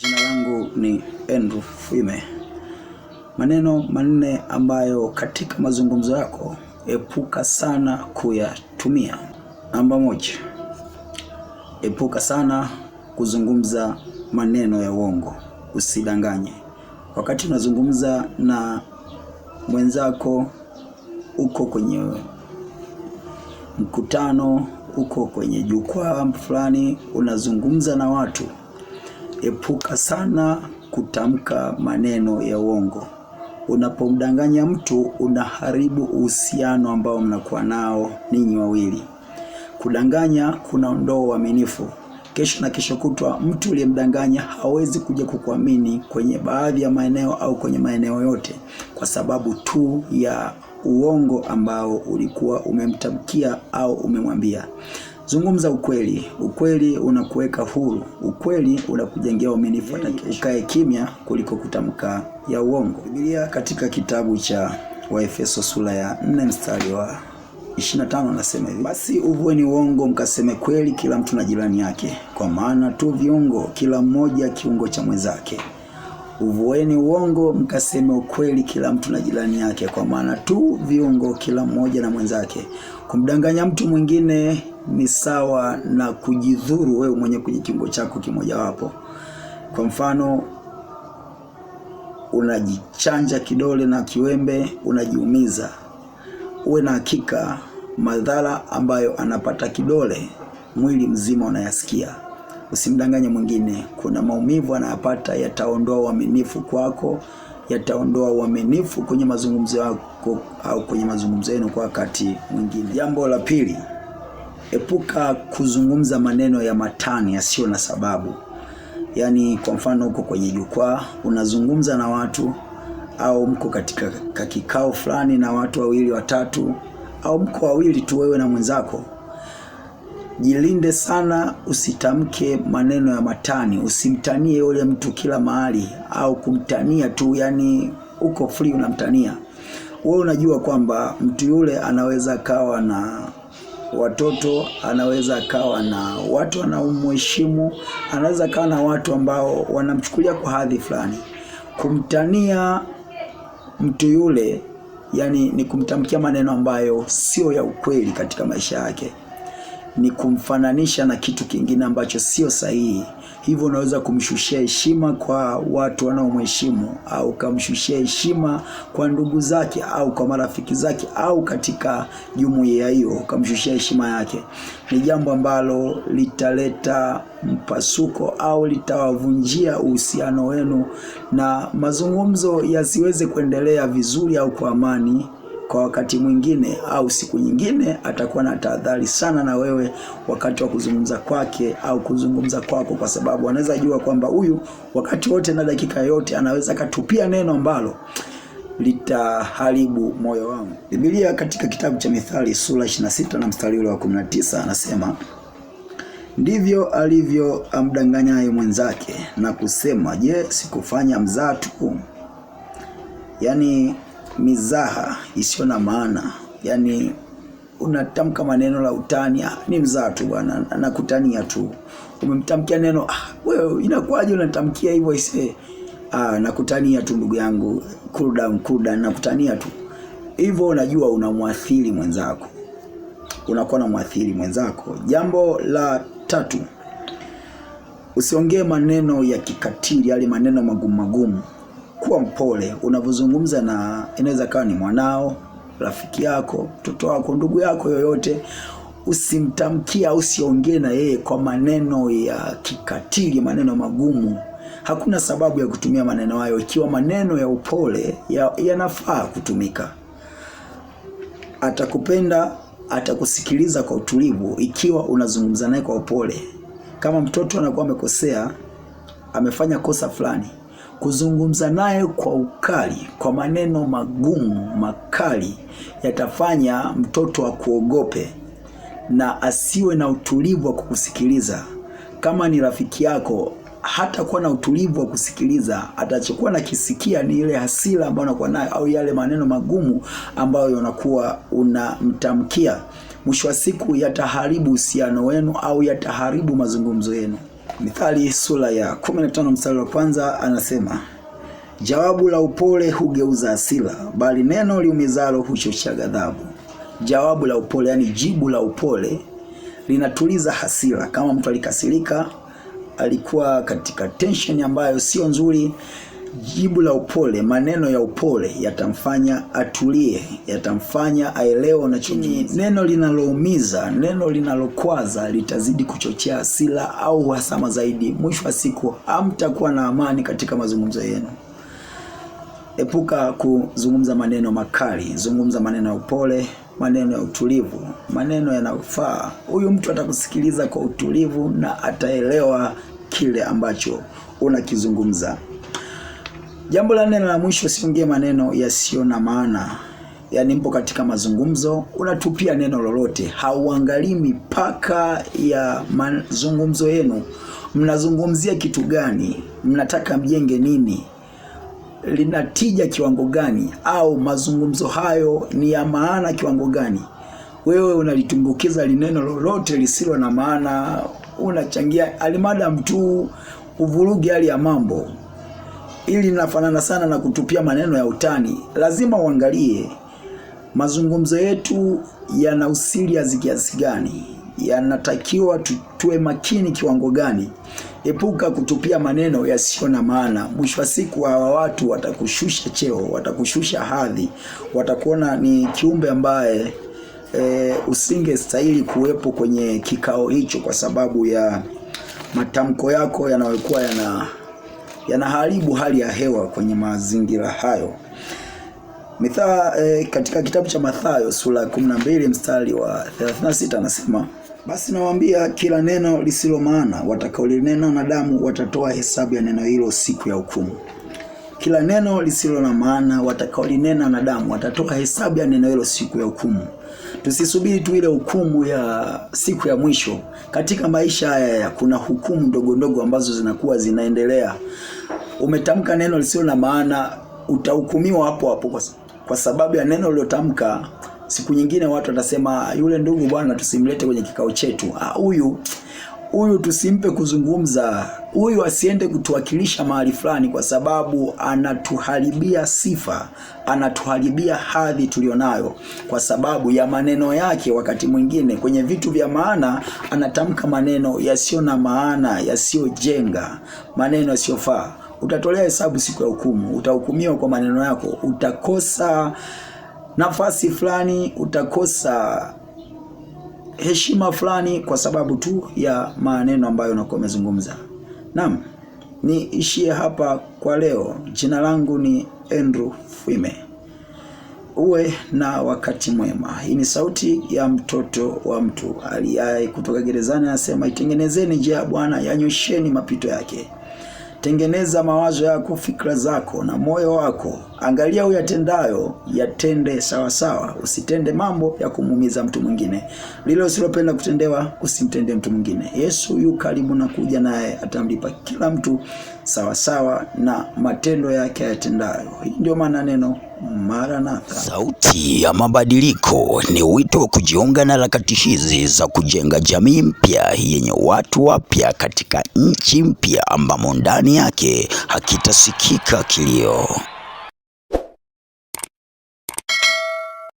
Jina langu ni Andrew Fwime. Maneno manne ambayo katika mazungumzo yako epuka sana kuyatumia. Namba moja, epuka sana kuzungumza maneno ya uongo. Usidanganye. Wakati unazungumza na mwenzako, uko kwenye mkutano, uko kwenye jukwaa fulani, unazungumza na watu, epuka sana kutamka maneno ya uongo. Unapomdanganya mtu, unaharibu uhusiano ambao mnakuwa nao ninyi wawili. Kudanganya kunaondoa uaminifu. Kesho na kesho kutwa mtu uliyemdanganya hawezi kuja kukuamini kwenye baadhi ya maeneo au kwenye maeneo yote, kwa sababu tu ya uongo ambao ulikuwa umemtamkia au umemwambia. Zungumza ukweli. Ukweli unakuweka huru. Ukweli unakujengea uaminifu. Ukae kimya kuliko kutamka ya uongo. Biblia katika kitabu cha Waefeso sura ya 4 mstari wa 25 anasema hivi: basi uvueni uongo, mkaseme kweli kila mtu na jirani yake, kwa maana tu viungo, kila mmoja kiungo cha mwenzake. Uvueni uongo, mkaseme ukweli kila mtu na jirani yake, kwa maana tu viungo, kila mmoja na mwenzake. Kumdanganya mtu mwingine ni sawa na kujidhuru wewe mwenye kwenye kiungo chako kimoja wapo. Kwa mfano, unajichanja kidole na kiwembe, unajiumiza. Uwe na hakika madhara ambayo anapata kidole, mwili mzima unayasikia. Usimdanganye mwingine. Kuna maumivu anayapata, yataondoa uaminifu kwako, yataondoa uaminifu kwenye mazungumzo yako au kwenye mazungumzo yenu kwa wakati mwingine. Jambo la pili, epuka kuzungumza maneno ya matani yasiyo na sababu. Yaani kwa mfano, uko kwenye jukwaa unazungumza na watu, au mko katika kikao fulani na watu wawili watatu, au mko wawili tu wewe na mwenzako. Jilinde sana, usitamke maneno ya matani. Usimtanie yule mtu kila mahali, au kumtania tu, yani uko free unamtania. Wewe unajua kwamba mtu yule anaweza kawa na watoto, anaweza kawa na watu wanaomheshimu, anaweza kawa na watu ambao wanamchukulia kwa hadhi fulani. Kumtania mtu yule, yani ni kumtamkia maneno ambayo sio ya ukweli katika maisha yake. Ni kumfananisha na kitu kingine ambacho sio sahihi. Hivyo unaweza kumshushia heshima kwa watu wanaomheshimu, au kumshushia heshima kwa ndugu zake au kwa marafiki zake au katika jumuiya hiyo, kumshushia heshima yake. Ni jambo ambalo litaleta mpasuko au litawavunjia uhusiano wenu, na mazungumzo yasiweze kuendelea vizuri au kwa amani. Kwa wakati mwingine au siku nyingine atakuwa na tahadhari sana na wewe wakati wa kuzungumza kwake au kuzungumza kwako, kwa sababu anaweza jua kwamba huyu wakati wote na dakika yote anaweza katupia neno ambalo litaharibu moyo wangu. Biblia katika kitabu cha Mithali sura 26 na mstari ule wa 19 anasema: ndivyo alivyo amdanganyaye mwenzake na kusema, je, sikufanya mzaha tu? Yani mizaha isiyo na maana. Yani unatamka maneno la utani, ni mzaha tu bwana, nakutania tu. Umemtamkia neno, wewe inakuwaje unatamkia hivyo ise? Nakutania tu ndugu yangu, cool down, nakutania tu. Hivyo unajua unamwathiri mwenzako. Unakuwa unamwathiri mwenzako. Jambo la tatu, usiongee maneno ya kikatili, yale maneno magumu. Kuwa mpole unapozungumza na, inaweza kawa ni mwanao, rafiki yako, mtoto wako, ndugu yako yoyote. Usimtamkia, usiongee na yeye kwa maneno ya kikatili, maneno magumu. Hakuna sababu ya kutumia maneno hayo ikiwa maneno ya upole yanafaa kutumika. Atakupenda, atakusikiliza kwa utulivu ikiwa unazungumza naye kwa upole. Kama mtoto anakuwa amekosea, amefanya kosa fulani, kuzungumza naye kwa ukali, kwa maneno magumu makali, yatafanya mtoto akuogope na asiwe na utulivu wa kukusikiliza. Kama ni rafiki yako, hata kuwa na utulivu wa kusikiliza. Atachokuwa na kisikia ni ile hasira ambayo unakuwa nayo, au yale maneno magumu ambayo unakuwa unamtamkia. Mwisho wa siku yataharibu uhusiano wenu au yataharibu mazungumzo yenu. Mithali sura ya 15 mstari wa kwanza anasema, jawabu la upole hugeuza hasira, bali neno liumizalo huchochea ghadhabu. Jawabu la upole, yani jibu la upole, linatuliza hasira. Kama mtu alikasirika, alikuwa katika tension ambayo sio nzuri, jibu la upole, maneno ya upole yatamfanya atulie, yatamfanya aelewe unachoni. Neno linaloumiza, neno linalokwaza litazidi kuchochea hasira au uhasama zaidi. Mwisho wa siku hamtakuwa na amani katika mazungumzo yenu. Epuka kuzungumza maneno makali, zungumza maneno ya upole, maneno ya utulivu, maneno yanayofaa. Huyu mtu atakusikiliza kwa utulivu na ataelewa kile ambacho unakizungumza. Jambo la neno la mwisho, siongee maneno yasiyo na maana. Yaani mpo katika mazungumzo, unatupia neno lolote, hauangalii mipaka ya mazungumzo yenu. Mnazungumzia kitu gani? Mnataka mjenge nini? Linatija kiwango gani? Au mazungumzo hayo ni ya maana kiwango gani? Wewe unalitumbukiza lineno lolote lisilo na maana, unachangia alimadam tu uvurugi hali ya mambo. Ili linafanana sana na kutupia maneno ya utani. Lazima uangalie mazungumzo yetu yana usirias kiasi gani, yanatakiwa tuwe makini kiwango gani. Epuka kutupia maneno yasiyo na maana. Mwisho wa siku hawa watu watakushusha cheo, watakushusha hadhi, watakuona ni kiumbe ambaye usingestahili kuwepo kwenye kikao hicho, kwa sababu ya matamko yako yanayokuwa yanaharibu hali ya hewa kwenye mazingira hayo. Katika kitabu cha Mathayo sura 12 mstari wa 36 anasema, basi nawaambia, kila neno lisilo maana watakaolinena wanadamu watatoa hesabu ya neno hilo siku ya hukumu. Kila neno lisilo na maana watakaolinena wanadamu watatoa hesabu ya neno hilo siku ya hukumu. Tusisubiri tu ile hukumu ya siku ya mwisho. Katika maisha haya kuna hukumu ndogo ndogo ambazo zinakuwa zinaendelea. Umetamka neno lisilo na maana, utahukumiwa hapo hapo kwa sababu ya neno ulilotamka. Siku nyingine watu watasema, yule ndugu bwana tusimlete kwenye kikao chetu. Huyu tusimpe kuzungumza. Huyu asiende kutuwakilisha mahali fulani, kwa sababu anatuharibia sifa, anatuharibia hadhi tulionayo kwa sababu ya maneno yake. Wakati mwingine kwenye vitu vya maana anatamka maneno yasiyo na maana, yasiyojenga, maneno yasiyofaa. Utatolea hesabu siku ya hukumu. Utahukumiwa kwa maneno yako. Utakosa nafasi fulani, utakosa heshima fulani kwa sababu tu ya maneno ambayo unakuwa umezungumza. Naam, niishie hapa kwa leo. Jina langu ni Andrew Fwime. Uwe na wakati mwema. Hii ni sauti ya mtoto wa mtu aliye kutoka gerezani, anasema, itengenezeni njia ya Bwana, yanyosheni mapito yake. Tengeneza mawazo yako, fikra zako na moyo wako. Angalia uyatendayo, yatende sawa sawa. Usitende mambo ya kumuumiza mtu mwingine. Lile usilopenda kutendewa, usimtende mtu mwingine. Yesu yu karibu na kuja, naye atamlipa kila mtu sawa sawa na matendo yake yatendayo. Hii ndio maana neno Maranatha. Sauti ya mabadiliko ni wito wa kujiunga na harakati hizi za kujenga jamii mpya yenye watu wapya katika nchi mpya ambamo ndani yake hakitasikika kilio.